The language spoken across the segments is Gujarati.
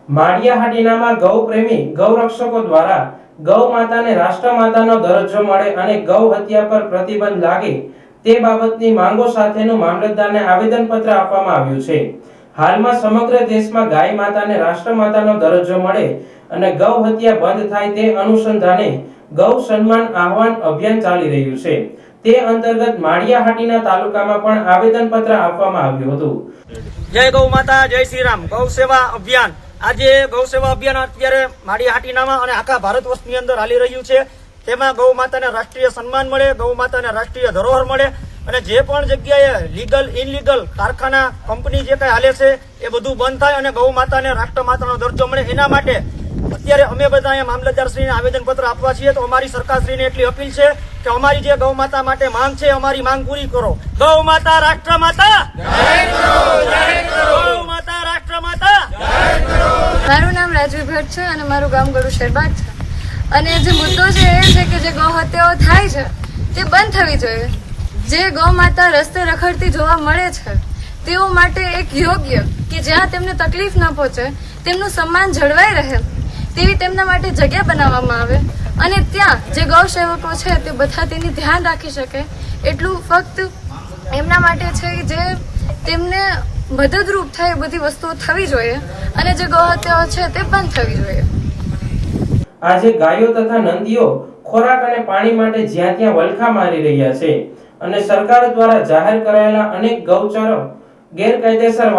માળિયાહાટીનામાં ગૌ પ્રેમી ગૌરક્ષકો દ્વારા ગૌ માતાને રાષ્ટ્રમાતાનો દરજ્જો મળે અને ગૌ હત્યા પર પ્રતિબંધ લાગે તે બાબતની માંગો સાથેનું મામલતદારને આવેદનપત્ર આપવામાં આવ્યું છે। હાલમાં સમગ્ર દેશમાં ગાય માતાને રાષ્ટ્રમાતાનો દરજ્જો મળે અને ગૌ હત્યા બંધ થાય તે અનુસંધાને ગૌ સન્માન આહવાન અભિયાન ચાલી રહ્યું છે। તે અંતર્ગત માળિયાહાટીના તાલુકામાં પણ આવેદનપત્ર આપવામાં આવ્યું હતું। જય ગૌ માતા, જય શ્રી રામ। ગૌ સેવા અભિયાન આજે ગૌ સેવા અભિયાન અત્યારે માળિયાહાટીનામાં અને આખા ભારત વર્ષની અંદર હાલી રહ્યું છે। તેમાં ગૌ માતાને રાષ્ટ્રીય સન્માન મળે, ગૌ માતાને રાષ્ટ્રીય ધરોહર મળે અને જે પણ જગ્યાએ લીગલ ઇનલીગલ કારખાના કંપની જે કઈ હાલે છે એ બધું બંધ થાય અને ગૌ માતાને રાષ્ટ્રમાતાનો દરજ્જો મળે એના માટે અત્યારે અમે બધા અહીંયા મામલતદારશ્રીને આવેદનપત્ર આપવા છીએ। તો અમારી સરકારશ્રીને એટલી અપીલ છે કે અમારી જે ગૌ માતા માટે માંગ છે અમારી માંગ પૂરી કરો। ગૌ માતા રાષ્ટ્રમાતા, ગૌ માતા રાષ્ટ્રમાતા। મારું નામ રાજવી ભટ્ટ છે અને મારું ગામ ગળુ શેરબાગ છે અને જે મુદ્દો છે એ છે કે જે ગૌ હત્યાઓ થાય છે તે બંધ થવી જોઈએ। જે ગૌ માતા રસ્તે રખડતી જોવા મળે છે તેઓ માટે એક યોગ્ય કે જ્યાં તેમને તકલીફ ન પહોંચે, તેમનું સન્માન જળવાઈ રહે તેવી તેમના માટે જગ્યા બનાવવામાં આવે અને ત્યાં જે ગૌ સેવકો છે તે બધા તેની ધ્યાન રાખી શકે એટલું ફક્ત એમના માટે છે જે તેમને મદદરૂપ થાય એ બધી વસ્તુઓ થવી જોઈએ અને જે ગૌ હત્યાઓ છે તે બંધ થવી જોઈએ। આજે ગાયો તથા નંદીઓ ખોરાક અને પાણી માટે જ્યાં ત્યાં વલખા મારી રહ્યા છે અને સરકાર દ્વારા જાહેર કરાયેલા અનેક ગૌચરો ગેરકાયદેસર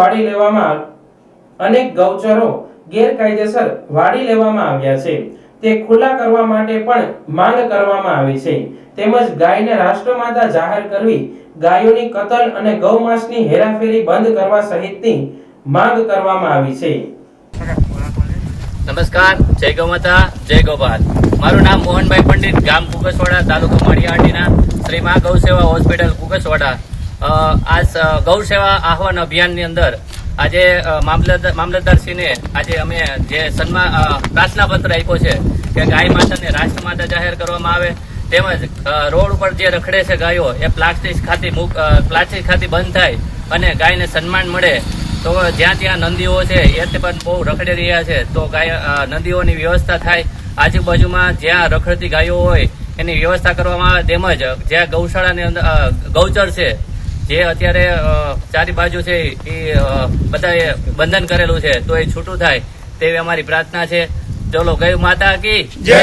વાડી લેવામાં આવ્યા છે તે ખુલ્લા કરવા માટે પણ માંગ કરવામાં આવી છે। તેમજ ગાયને રાષ્ટ્રમાતા જાહેર કરવી, ગાયોની કતલ અને ગૌમાંસની હેરાફેરી બંધ કરવા સહિતની માંગ કરવામાં આવી છે। નમસ્કાર, જય ગૌ માતા, જય ગૌપાલ। મારું નામ મોહનભાઈ પંડિત, ગામ કુકસવાડા, તાલુકો માળિયાહાટીના શ્રી મા ગૌ સેવા હોસ્પિટલ કુકસવાડા। આ ગૌ સેવા આહવાન અભિયાનની અંદર આજે મામલતદારશ્રીને આજે અમે જે પ્રાર્થના પત્ર આપ્યો છે કે ગાય માતાને રાષ્ટ્રમાતા જાહેર કરવામાં આવે, તેમજ રોડ ઉપર જે રખડે છે ગાયો એ પ્લાસ્ટિક ખાતી બંધ થાય અને ગાયને સન્માન મળે। તો જ્યાં ત્યાં નંદીઓ છે એ પણ બહુ રખડી રહ્યા છે તો નંદીઓની વ્યવસ્થા થાય, આજુબાજુમાં જ્યાં રખડતી ગાયો હોય એની વ્યવસ્થા કરવામાં આવે, તેમજ જ્યાં ગૌશાળાની અંદર ગૌચર છે જે અત્યારે ચારે બાજુ છે એ બધાએ બંધન કરેલું છે તો એ છૂટું થાય તેવી અમારી પ્રાર્થના છે। ચલો ગૌ માતા કી જય।